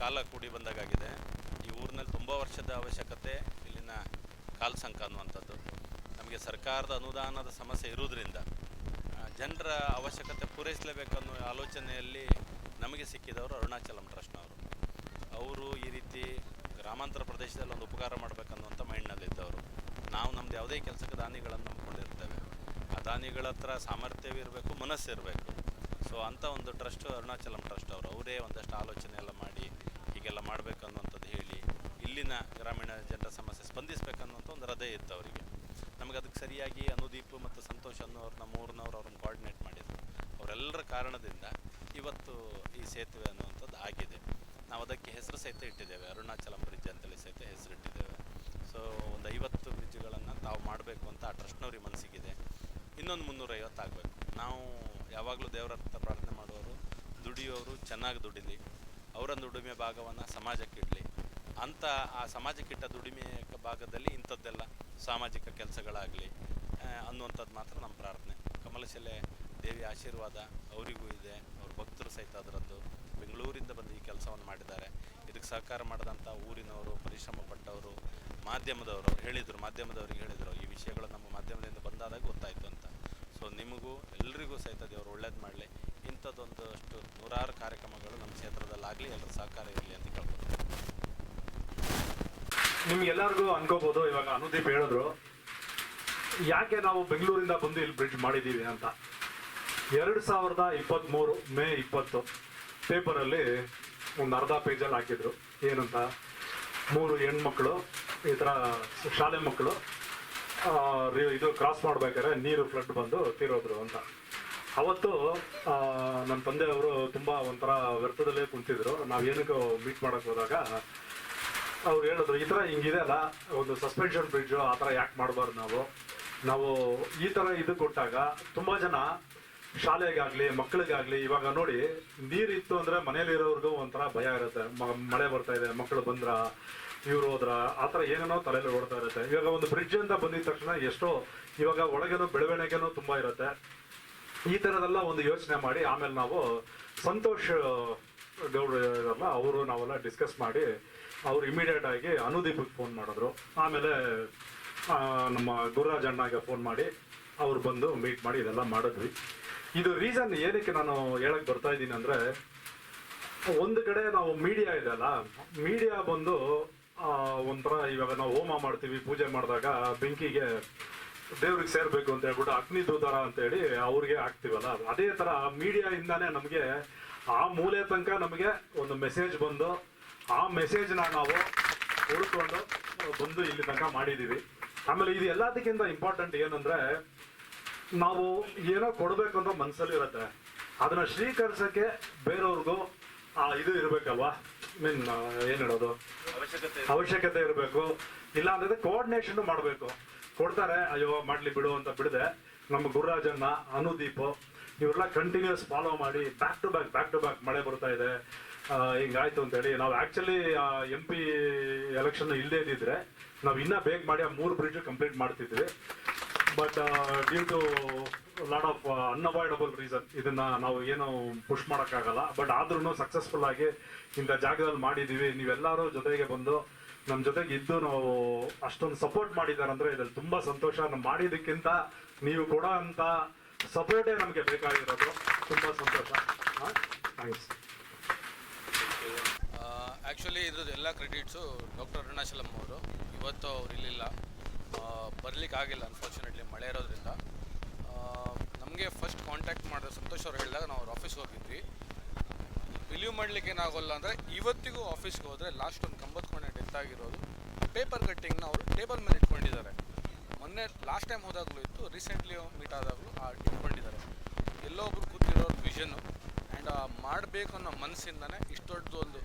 ಕಾಲ ಕೂಡಿ ಬಂದಾಗಿದೆ. ಈ ಊರಿನಲ್ಲಿ ತುಂಬ ವರ್ಷದ ಅವಶ್ಯಕತೆ ಇಲ್ಲಿನ ಕಾಲ್ಸಂಕ ಅನ್ನುವಂಥದ್ದು. ನಮಗೆ ಸರ್ಕಾರದ ಅನುದಾನದ ಸಮಸ್ಯೆ ಇರುವುದರಿಂದ ಜನರ ಅವಶ್ಯಕತೆ ಪೂರೈಸಲೇಬೇಕನ್ನೋ ಆಲೋಚನೆಯಲ್ಲಿ ನಮಗೆ ಸಿಕ್ಕಿದವರು ಅರುಣಾಚಲಂ ಟ್ರಸ್ಟ್ನವರು. ಅವರು ಈ ರೀತಿ ಗ್ರಾಮಾಂತರ ಪ್ರದೇಶದಲ್ಲಿ ಒಂದು ಉಪಕಾರ ಮಾಡಬೇಕನ್ನುವಂಥ ಮೈಂಡ್ನಲ್ಲಿದ್ದವರು. ನಾವು ನಮ್ಮದು ಯಾವುದೇ ಕೆಲಸಕ್ಕೆ ದಾನಿಗಳನ್ನು ನಂಬ್ಕೊಂಡಿರ್ತೇವೆ. ಆ ದಾನಿಗಳ ಹತ್ರ ಸಾಮರ್ಥ್ಯವೂ ಇರಬೇಕು, ಮನಸ್ಸು ಇರಬೇಕು. ಸೊ ಅಂಥ ಒಂದು ಟ್ರಸ್ಟ್ ಅರುಣಾಚಲಂ ಟ್ರಸ್ಟ್ ಅವರು. ಅವರೇ ಒಂದಷ್ಟು ಆಲೋಚನೆ ಎಲ್ಲ ಮಾಡಿ ಹೀಗೆಲ್ಲ ಮಾಡಬೇಕನ್ನುವಂಥದ್ದು ಹೇಳಿ ಇಲ್ಲಿನ ಗ್ರಾಮೀಣ ಜನರ ಸಮಸ್ಯೆ ಸ್ಪಂದಿಸಬೇಕನ್ನುವಂಥ ಒಂದು ಹೃದಯ ಇತ್ತು ಅವರಿಗೆ. ನಮಗೆ ಅದಕ್ಕೆ ಸರಿಯಾಗಿ ಅನುದೀಪ್ ಮತ್ತು ಸಂತೋಷ್ ಅನ್ನೋರು ನಮ್ಮ ಊರಿನವ್ರು ಅವ್ರನ್ನ ಕೋಆರ್ಡಿನೇಟ್ ಮಾಡಿದರು. ಅವರೆಲ್ಲರ ಕಾರಣದಿಂದ ಇವತ್ತು ಈ ಸೇತುವೆ ಅನ್ನುವಂಥದ್ದು ಆಗಿದೆ. ನಾವು ಅದಕ್ಕೆ ಹೆಸರು ಸಹಿತ ಇಟ್ಟಿದ್ದೇವೆ, ಅರುಣಾಚಲಂ ಬ್ರಿಡ್ಜ್ ಅಂತೇಳಿ ಸಹಿತ ಹೆಸರಿಟ್ಟಿದ್ದೇವೆ. ಸೊ ಒಂದು 50 ಬ್ರಿಡ್ಜ್ಗಳನ್ನು ತಾವು ಮಾಡಬೇಕು ಅಂತ ಆ ಟ್ರಸ್ಟ್ನವ್ರಿಗೆ ಮನಸ್ಸಿಗಿದೆ. ಇನ್ನೊಂದು 350 ಆಗಬೇಕು. ನಾವು ಯಾವಾಗಲೂ ದೇವರ ಹತ್ರ ಪ್ರಾರ್ಥನೆ ಮಾಡುವವರು, ದುಡಿಯೋರು ಚೆನ್ನಾಗಿ ದುಡಿಲಿ, ಅವರ ದುಡಿಮೆ ಭಾಗವನ್ನು ಸಮಾಜಕ್ಕೆ ಇಡಲಿ ಅಂತ. ಆ ಸಮಾಜಕ್ಕಿಟ್ಟ ದುಡಿಮೆ ಭಾಗದಲ್ಲಿ ಇಂಥದ್ದೆಲ್ಲ ಸಾಮಾಜಿಕ ಕೆಲಸಗಳಾಗಲಿ ಅನ್ನುವಂಥದ್ದು ಮಾತ್ರ ನಮ್ಮ ಪ್ರಾರ್ಥನೆ. ಕಮಲಶಿಲೆ ದೇವಿ ಆಶೀರ್ವಾದ ಅವರಿಗೂ ಇದೆ, ಅವ್ರ ಭಕ್ತರು ಸಹಿತ ಅದರದ್ದು ಬೆಂಗಳೂರಿಂದ ಬಂದು ಈ ಕೆಲಸವನ್ನು ಮಾಡಿದ್ದಾರೆ. ಇದಕ್ಕೆ ಸಹಕಾರ ಮಾಡಿದಂಥ ಊರಿನವರು, ಪರಿಶ್ರಮ ಪಟ್ಟವರು, ಮಾಧ್ಯಮದವರು ಮಾಧ್ಯಮದವ್ರಿಗೆ ಹೇಳಿದರು ಈ ವಿಷಯಗಳು ನಮ್ಮ ಮಾಧ್ಯಮದಿಂದ ಬಂದಾದಾಗ ಗೊತ್ತಾಯಿತು ಅಂತ. ಸೊ ನಿಮಗೂ ಎಲ್ರಿಗೂ ಸಹಿತ ದೇವರು ಒಳ್ಳೇದು ಮಾಡಲಿ. ಇಂಥದ್ದೊಂದಷ್ಟು ನೂರಾರು ಕಾರ್ಯಕ್ರಮಗಳು ನಮ್ಮ ಕ್ಷೇತ್ರದಲ್ಲಾಗಲಿ, ಎಲ್ಲರ ಸಹಕಾರ ಇರಲಿ ಅಂತ ಕೇಳ್ಬೋದು. ನಿಮ್ಗೆಲ್ಲರಿಗೂ ಅನ್ಕೋಬೋದು, ಇವಾಗ ಅನುದೀಪ್ ಹೇಳಿದ್ರು ಯಾಕೆ ನಾವು ಬೆಂಗಳೂರಿಂದ ಬಂದು ಇಲ್ಲಿ ಬ್ರಿಡ್ಜ್ ಮಾಡಿದ್ದೀವಿ ಅಂತ. 2023 ಮೇ 20 ಪೇಪರಲ್ಲಿ ಒಂದು ಅರ್ಧ ಪೇಜಲ್ಲಿ ಹಾಕಿದ್ರು. ಏನಂತ, 3 ಹೆಣ್ಮಕ್ಳು ಈ ಥರ ಶಾಲೆ ಮಕ್ಕಳು ಇದು ಕ್ರಾಸ್ ಮಾಡ್ಬೇಕಾದ್ರೆ ನೀರು ಫ್ಲಡ್ ಬಂದು ತೀರೋದ್ರು ಅಂತ. ಅವತ್ತು ನನ್ನ ತಂದೆಯವರು ತುಂಬ ಒಂಥರ ವ್ಯರ್ಥದಲ್ಲೇ ಕುಂತಿದ್ರು. ನಾವೇನಕ್ಕೆ ಮೀಟ್ ಮಾಡೋಕ್ಕೆ ಹೋದಾಗ ಅವ್ರು ಹೇಳಿದ್ರು, ಈ ಥರ ಹಿಂಗಿದೆ ಅಲ್ಲ, ಒಂದು ಸಸ್ಪೆನ್ಷನ್ ಬ್ರಿಡ್ಜು ಆ ಥರ ಯಾಕೆ ಮಾಡಬಾರ್ದು ನಾವು ಈ ಥರ ಇದು ಕೊಟ್ಟಾಗ ತುಂಬ ಜನ ಶಾಲೆಗಾಗಲಿ ಮಕ್ಕಳಿಗಾಗಲಿ, ಇವಾಗ ನೋಡಿ ನೀರಿತ್ತು ಅಂದರೆ ಮನೇಲಿರೋರ್ಗೂ ಒಂಥರ ಭಯ ಇರುತ್ತೆ. ಮಳೆ ಬರ್ತಾ ಇದೆ, ಮಕ್ಕಳು ಬಂದ್ರ, ಇವ್ರು ಹೋದ್ರ, ಆ ಥರ ಏನೇನೋ ತಲೆಯಲ್ಲಿ ಓಡ್ತಾ ಇರುತ್ತೆ. ಇವಾಗ ಒಂದು ಬ್ರಿಡ್ಜ್ ಅಂತ ಬಂದಿದ ತಕ್ಷಣ ಎಷ್ಟೋ ಇವಾಗ ಒಳಗೇನೋ ಬೆಳವಣಿಗೆನೂ ತುಂಬ ಇರುತ್ತೆ. ಈ ಥರದೆಲ್ಲ ಒಂದು ಯೋಚನೆ ಮಾಡಿ ಆಮೇಲೆ ನಾವು ಸಂತೋಷ್ ಗೌಡ್ರು ಇರಲ್ಲ, ಅವರು ನಾವೆಲ್ಲ ಡಿಸ್ಕಸ್ ಮಾಡಿ ಅವ್ರು ಇಮಿಡಿಯೇಟ್ ಆಗಿ ಅನುದೀಪಿಗೆ ಫೋನ್ ಮಾಡಿದ್ರು. ಆಮೇಲೆ ನಮ್ಮ ಗುರುರಾಜ್ ಅಣ್ಣಗೆ ಫೋನ್ ಮಾಡಿ ಅವ್ರು ಬಂದು ಮೀಟ್ ಮಾಡಿ ಇದೆಲ್ಲ ಮಾಡಿದ್ವಿ. ಇದು ರೀಸನ್ ಏನಕ್ಕೆ ನಾನು ಹೇಳಕ್ ಬರ್ತಾ ಇದ್ದೀನಿ ಅಂದರೆ, ಒಂದು ಕಡೆ ನಾವು ಮೀಡಿಯಾ ಇದೆ ಅಲ್ಲ, ಮೀಡಿಯಾ ಬಂದು ಒಂಥರ ಇವಾಗ ನಾವು ಹೋಮ ಮಾಡ್ತೀವಿ, ಪೂಜೆ ಮಾಡಿದಾಗ ಬೆಂಕಿಗೆ ದೇವ್ರಿಗೆ ಸೇರ್ಬೇಕು ಅಂತ ಹೇಳ್ಬಿಟ್ಟು ಅಗ್ನಿ ದೂತರ ಅಂತೇಳಿ ಅವ್ರಿಗೆ ಹಾಕ್ತೀವಲ್ಲ, ಅದೇ ಥರ ಮೀಡಿಯಾ ಇಂದಾನೆ ನಮಗೆ ಆ ಮೂಲೆ ತನಕ ನಮಗೆ ಒಂದು ಮೆಸೇಜ್ ಬಂದು ಆ ಮೆಸೇಜ್ನ ನಾವು ಉಳ್ಕೊಂಡು ಬಂದು ಇಲ್ಲಿ ತನಕ ಮಾಡಿದ್ದೀವಿ. ಆಮೇಲೆ ಇದು ಎಲ್ಲದಕ್ಕಿಂತ ಇಂಪಾರ್ಟೆಂಟ್ ಏನಂದ್ರೆ, ನಾವು ಏನೋ ಕೊಡಬೇಕು ಅಂತ ಮನಸ್ಸಲ್ಲಿ ಇರುತ್ತೆ, ಅದನ್ನ ಶ್ರೀಕರಿಸಕ್ಕೆ ಬೇರೆಯವ್ರಿಗೂ ಇದು ಇರಬೇಕಲ್ವಾ, ಮೀನ್ ಏನು ಹೇಳೋದು, ಅವಶ್ಯಕತೆ ಇರಬೇಕು. ಇಲ್ಲ ಅಂದ್ರೆ ಕೋಆರ್ಡಿನೇಷನ್ ಮಾಡಬೇಕು. ಕೊಡ್ತಾರೆ, ಅಯ್ಯೋ ಮಾಡ್ಲಿ ಬಿಡು ಅಂತ ಬಿಡದೆ ನಮ್ಮ ಗುರುರಾಜನ್ನ, ಅನುದೀಪ್ ಇವರೆಲ್ಲ ಕಂಟಿನ್ಯೂಸ್ ಫಾಲೋ ಮಾಡಿ ಬ್ಯಾಕ್ ಟು ಬ್ಯಾಕ್ ಮಳೆ ಬರ್ತಾ ಇದೆ ಹಿಂಗಾಯ್ತು ಅಂತೇಳಿ, ನಾವು ಆ್ಯಕ್ಚುಲಿ MP ಎಲೆಕ್ಷನ್ ಇಲ್ಲದೇ ಇದ್ದಿದ್ರೆ ನಾವು ಇನ್ನೂ ಬೇಗ ಮಾಡಿ ಆ 3 ಬ್ರಿಡ್ಜ್ ಕಂಪ್ಲೀಟ್ ಮಾಡ್ತಿದ್ವಿ. But due to lot of unavoidable reason ಇದನ್ನ ನಾವು ಏನು ಪುಷ್ ಮಾಡೋಕ್ಕಾಗಲ್ಲ. ಬಟ್ ಆದ್ರೂ ಸಕ್ಸಸ್ಫುಲ್ ಆಗಿ ಇಂಥ ಜಾಗದಲ್ಲಿ ಮಾಡಿದ್ದೀವಿ. ನೀವೆಲ್ಲರೂ ಜೊತೆಗೆ ಬಂದು ನಮ್ಮ ಜೊತೆಗೆ ಇದ್ದು ನಾವು ಅಷ್ಟೊಂದು ಸಪೋರ್ಟ್ ಮಾಡಿದಾರಂದ್ರೆ ಇದ್ರಲ್ಲಿ ತುಂಬ ಸಂತೋಷ. ನಾವು ಮಾಡಿದ್ದಕ್ಕಿಂತ ನೀವು ಕೊಡೋ ಅಂಥ ಸಪೋರ್ಟೇ ನಮಗೆ ಬೇಕಾಗಿರೋದು. ತುಂಬ ಸಂತೋಷ. ಥ್ಯಾಂಕ್ಸ್. ಆ್ಯಕ್ಚುಲಿ ಇದ್ರದ್ದು ಎಲ್ಲ ಕ್ರೆಡಿಟ್ಸು ಡಾಕ್ಟರ್ ಅರುಣಾಚಲಂ ಅವರು. ಇವತ್ತು ಅವ್ರು ಇಲ್ಲಿಲ್ಲ, ಬರಲಿಕ್ಕೆ ಆಗಿಲ್ಲ ಅನ್ಫಾರ್ಚುನೇಟ್ಲಿ, ಮಳೆ ಇರೋದ್ರಿಂದ. ನಮಗೆ ಫಸ್ಟ್ ಕಾಂಟ್ಯಾಕ್ಟ್ ಮಾಡಿದ್ರೆ ಸಂತೋಷ್ ಅವ್ರು ಹೇಳಿದಾಗ ನಾವು ಅವ್ರ ಆಫೀಸ್ಗೆ ಹೋಗಿದ್ವಿ. ಬಿಲೀವ್ ಮಾಡಲಿಕ್ಕೆ ಏನಾಗೋಲ್ಲ ಅಂದರೆ ಇವತ್ತಿಗೂ ಆಫೀಸ್ಗೆ ಹೋದರೆ ಲಾಸ್ಟ್ ಒಂದು 90 ಕೊನೆ ಡೆತ್ ಆಗಿರೋದು ಪೇಪರ್ ಕಟ್ಟಿಂಗ್ನ ಅವರು ಟೇಬಲ್ ಮೇಲೆ ಇಟ್ಕೊಂಡಿದ್ದಾರೆ. ಮೊನ್ನೆ ಲಾಸ್ಟ್ ಟೈಮ್ ಹೋದಾಗಲೂ ಇತ್ತು, ರೀಸೆಂಟ್ಲಿ ಮೀಟ್ ಆದಾಗಲೂ ಇಟ್ಕೊಂಡಿದ್ದಾರೆ. ಎಲ್ಲೋ ಒಬ್ರು ಕೂತಿರೋರು ವಿಷನ್ನು ಆ್ಯಂಡ್ ಮಾಡಬೇಕು ಅನ್ನೋ ಮನಸ್ಸಿಂದನೇ ಇಷ್ಟು ದೊಡ್ಡದು ಒಂದು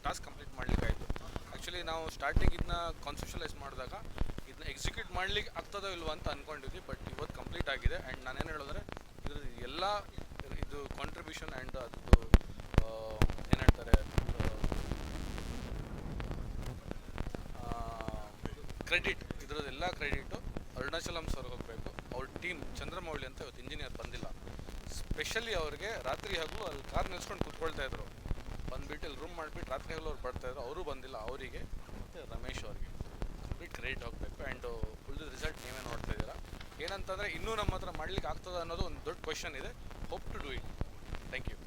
ಟಾಸ್ಕ್ ಕಂಪ್ಲೀಟ್ ಮಾಡಲಿಕ್ಕಾಯಿತು. ಆ್ಯಕ್ಚುಲಿ ನಾವು ಸ್ಟಾರ್ಟಿಂಗ್ ಇದನ್ನ ಕಾನ್ಸೆಪ್ಷಲೈಸ್ ಮಾಡಿದಾಗ ಇದನ್ನ ಎಕ್ಸಿಕ್ಯೂಟ್ ಮಾಡಲಿಕ್ಕೆ ಆಗ್ತದೋ ಇಲ್ವೋ ಅಂತ ಅಂದ್ಕೊಂಡಿದ್ವಿ. ಬಟ್ ಇವತ್ತು ಕಂಪ್ಲೀಟ್ ಆಗಿದೆ. ಆ್ಯಂಡ್ ನಾನೇನು ಹೇಳಿದ್ರೆ ಇದ್ರ ಎಲ್ಲ ಇದು ಕಾಂಟ್ರಿಬ್ಯೂಷನ್ ಆ್ಯಂಡ್ ಅದು ಏನು ಹೇಳ್ತಾರೆ ಕ್ರೆಡಿಟ್, ಇದರದ್ದೆಲ್ಲ ಕ್ರೆಡಿಟು ಅರುಣಾಚಲಂ ಸರ್ ಹೋಗಬೇಕು. ಅವ್ರ ಟೀಮ್ ಚಂದ್ರಮೌಳಿ ಅಂತ ಇವತ್ತು ಇಂಜಿನಿಯರ್ ಬಂದಿಲ್ಲ, ಸ್ಪೆಷಲಿ ಅವ್ರಿಗೆ ರಾತ್ರಿ ಹಗಲು ಅಲ್ಲಿ ಕಾರ್ ನಿಲ್ಸ್ಕೊಂಡು ಕೂತ್ಕೊಳ್ತಾ ಇದ್ರು. ಬಂದುಬಿಟ್ಟು ಇಲ್ಲಿ ರೂಮ್ ಮಾಡಿಬಿಟ್ಟು ರಾತ್ರಿ ಹಗಲು ಅವ್ರು ಬರ್ತಾಯಿದ್ರು, ಅವರು ಬಂದಿಲ್ಲ. ಅವರಿಗೆ ಮತ್ತು ರಮೇಶ್ ಅವ್ರಿಗೆ ಕಂಪ್ಲೀಟ್ ಕ್ರೆಡಿಟ್ ಹೋಗಬೇಕು. ಆ್ಯಂಡ್ ಉಳಿದ ರಿಸಲ್ಟ್ ನೀವೇ ನೋಡ್ತಾ ಇದ್ದೀರಾ. ಏನಂತಂದರೆ ಇನ್ನೂ ನಮ್ಮ ಹತ್ರ ಮಾಡ್ಲಿಕ್ಕೆ ಆಗ್ತದೆ ಅನ್ನೋದು ಒಂದು ದೊಡ್ಡ ಕ್ವಶನ್ ಇದೆ. Hope to do it. Thank you.